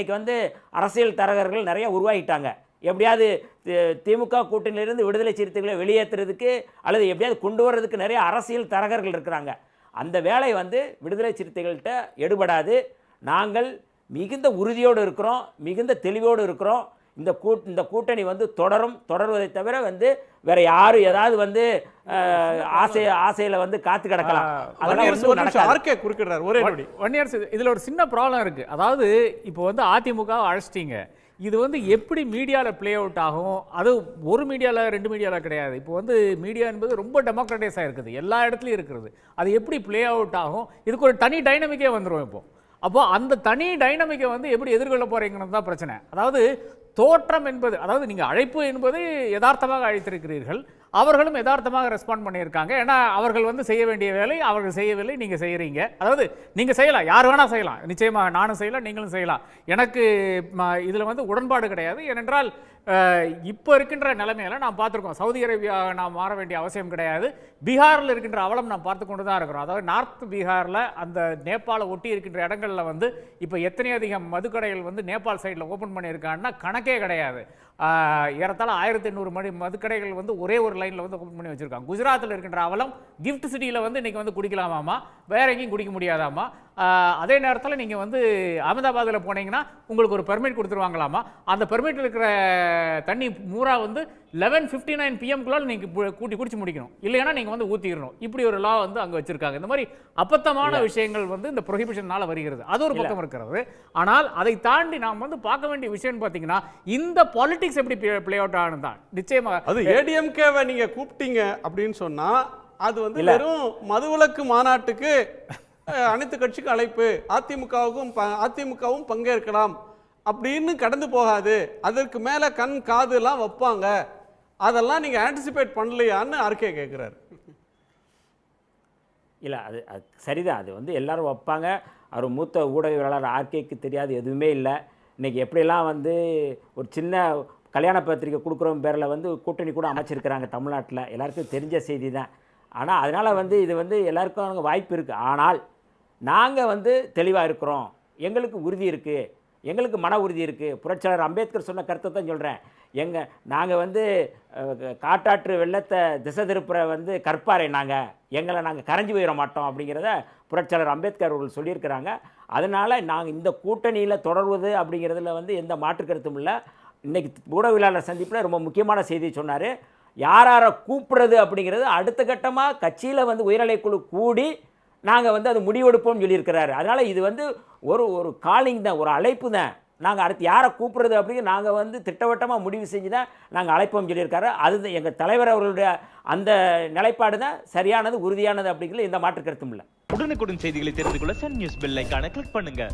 இன்றைக்கி வந்து அரசியல் தரகர்கள் நிறைய உருவாகிட்டாங்க. எப்படியாவது திமுக கூட்டணியிலிருந்து விடுதலை சிறுத்தைகளை வெளியேற்றுறதுக்கு அல்லது எப்படியாவது கொண்டு வர்றதுக்கு நிறைய அரசியல் தரகர்கள் இருக்கிறாங்க. அந்த வேலை வந்து விடுதலை சிறுத்தைகள்கிட்ட எடுபடாது. நாங்கள் மிகுந்த உறுதியோடு இருக்கிறோம், மிகுந்த தெளிவோடு இருக்கிறோம். இந்த கூட்டணி வந்து தொடர்வதை தவிர வந்து வேற யாரும் ஏதாவது வந்து ஆசையில வந்து காத்து கிடக்கலாம். இதுல ஒரு சின்ன ப்ராப்ளம் இருக்கு. அதாவது இப்போ வந்து அதிமுக அழைச்சிட்டீங்க, இது வந்து எப்படி மீடியாவில் ப்ளே அவுட் ஆகும்? அது ஒரு மீடியாவில் 2 மீடியாவில் கிடையாது. இப்போ வந்து மீடியா என்பது ரொம்ப டெமோக்ரட்டைஸாக இருக்குது, எல்லா இடத்துலையும் இருக்கிறது. அது எப்படி ப்ளே அவுட் ஆகும்? இதுக்கு ஒரு தனி டைனமிக்கே வந்துடும். அப்போ அந்த தனி டைனமிக்கை வந்து எப்படி எதிர்கொள்ள போறீங்கன்னு தான் பிரச்சனை. அதாவது தோற்றம் என்பது, அதாவது நீங்கள் அழைப்பு என்பது யதார்த்தமாக அழைத்திருக்கிறீர்கள், அவர்களும் யதார்த்தமாக ரெஸ்பாண்ட் பண்ணியிருக்காங்க. ஏன்னா அவர்கள் வந்து செய்ய வேண்டிய வேலை அவர்கள் செய்யவில்லை, நீங்கள் செய்கிறீங்க. அதாவது நீங்கள் செய்யலாம், யார் வேணால் செய்யலாம், நிச்சயமாக நானும் செய்யலாம், நீங்களும் செய்யலாம். எனக்கு இதில் வந்து உடன்பாடு கிடையாது. ஏனென்றால் இப்போ இருக்கின்ற நிலைமையில நாம் பார்த்துருக்கோம், சவுதி அரேபியா நாம் மாற வேண்டிய அவசியம் கிடையாது. பீகாரில் இருக்கின்ற அவலம் நாம் பார்த்து கொண்டு தான் இருக்கிறோம். அதாவது நார்த் பீகாரில் அந்த நேபாளை ஒட்டி இருக்கின்ற இடங்களில் வந்து இப்போ எத்தனை அதிகம் மதுக்கடைகள் வந்து நேபாள் சைடில் ஓப்பன் பண்ணியிருக்காங்கன்னா கணக்கே கிடையாது. ஏறத்தாழ 1800 மதுக்கடைகள் வந்து ஒரே ஒரு லைனில் வந்து ஓப்பன் பண்ணி வச்சுருக்காங்க. குஜராத்தில் இருக்கின்ற அவலம் கிஃப்ட் சிட்டியில் வந்து இன்றைக்கி வந்து குடிக்கலாமாமா, வேற எங்கேயும் குடிக்க முடியாதாமா. அதே நேரத்தில் நீங்கள் வந்து அகமதாபாத்தில் போனீங்கன்னா உங்களுக்கு ஒரு பெர்மிட் கொடுத்துருவாங்களாமா. அந்த பெர்மிட் இருக்கிற தண்ணி பூரா வந்து 11:59 PM நீங்கள் குடிச்சு முடிக்கணும், இல்லைன்னா நீங்கள் வந்து ஊற்றிடணும். இப்படி ஒரு லா வந்து அங்கே வச்சிருக்காங்க. இந்த மாதிரி அப்பத்தமான விஷயங்கள் வந்து இந்த ப்ரொஹிபிஷனால வருகிறது. அது ஒரு பக்கம் இருக்கிறது. ஆனால் அதை தாண்டி நாம் வந்து பார்க்க வேண்டிய விஷயம் பார்த்தீங்கன்னா இந்த பாலிடிக்ஸ் எப்படி பிளே அவுட் ஆனது தான் நிச்சயமாக. அது ஏடிஎம்கேவை நீங்க கூப்பிட்டீங்க அப்படின்னு சொன்னா அது வந்து வெறும் மதுவிலக்கு மாநாட்டுக்கு அனைத்து கட்சிக்கும் அழைப்பு, அதிமுகவும் பங்கேற்கலாம் அப்படின்னு கடந்து போகாது, அதற்கு மேல கண் காது எல்லாம் வைப்பாங்க, அதெல்லாம் நீங்க ஆன்டிசிபேட் பண்ணலையான்னு ஆர்கே கேட்கிறாரு. இல்லை, அது சரிதான். அது வந்து எல்லாரும் வைப்பாங்க. அவர் மூத்த ஊடகவியலாளர் ஆர்கேக்கு தெரியாது எதுவுமே இல்லை. இன்றைக்கி எப்படியெல்லாம் வந்து ஒரு சின்ன கல்யாண பத்திரிக்கை கொடுக்குறவங்க பேரில் வந்து கூட்டணி கூட அமைச்சிருக்கிறாங்க தமிழ்நாட்டில், எல்லாருக்கும் தெரிஞ்ச செய்தி தான். ஆனால் அதனால் வந்து இது வந்து எல்லாருக்கும் வாய்ப்பு இருக்குது. ஆனால் நாங்கள் வந்து தெளிவாக இருக்கிறோம், எங்களுக்கு உறுதி இருக்குது, எங்களுக்கு மன உறுதி இருக்குது. புரட்சியாளர் அம்பேத்கர் சொன்ன கருத்தை தான் சொல்கிறேன். நாங்கள் வந்து காட்டாற்று வெள்ளத்தை திசை திருப்புற வந்து கற்பாரை நாங்கள் கரைஞ்சி போயிட மாட்டோம் அப்படிங்கிறத புரட்சியாளர் அம்பேத்கர் அவர்கள் சொல்லியிருக்கிறாங்க. அதனால் நாங்கள் இந்த கூட்டணியில் தொடர்வது அப்படிங்கிறதுல வந்து எந்த மாற்று கருத்தும் இல்லை. இன்றைக்கி ஊடகவியலாளர் சந்திப்பில் ரொம்ப முக்கியமான செய்தி சொன்னார். யாரை கூப்பிடுறது அப்படிங்கிறது அடுத்த கட்டமாக கட்சியில் வந்து உயர்நிலைக்குழு கூடி நாங்கள் வந்து அது முடிவெடுப்போம்னு சொல்லியிருக்கிறாரு. அதனால் இது வந்து ஒரு காலிங் தான், ஒரு அழைப்பு தான். நாங்கள் அடுத்து யாரை கூப்பிடுறது அப்படிங்கிற நாங்கள் வந்து திட்டவட்டமாக முடிவு செஞ்சு தான் நாங்கள் அழைப்போம் சொல்லியிருக்காரு. அது எங்கள் தலைவர் அவர்களுடைய அந்த நிலைப்பாடு தான் சரியானது, உறுதியானது அப்படிங்கிறது எந்த மாற்று கருத்தும் இல்லை. உடனுக்குடன் செய்திகளை தெரிந்து கொள்ள சன் நியூஸ் பெல் ஐகானை கிளிக் பண்ணுங்க.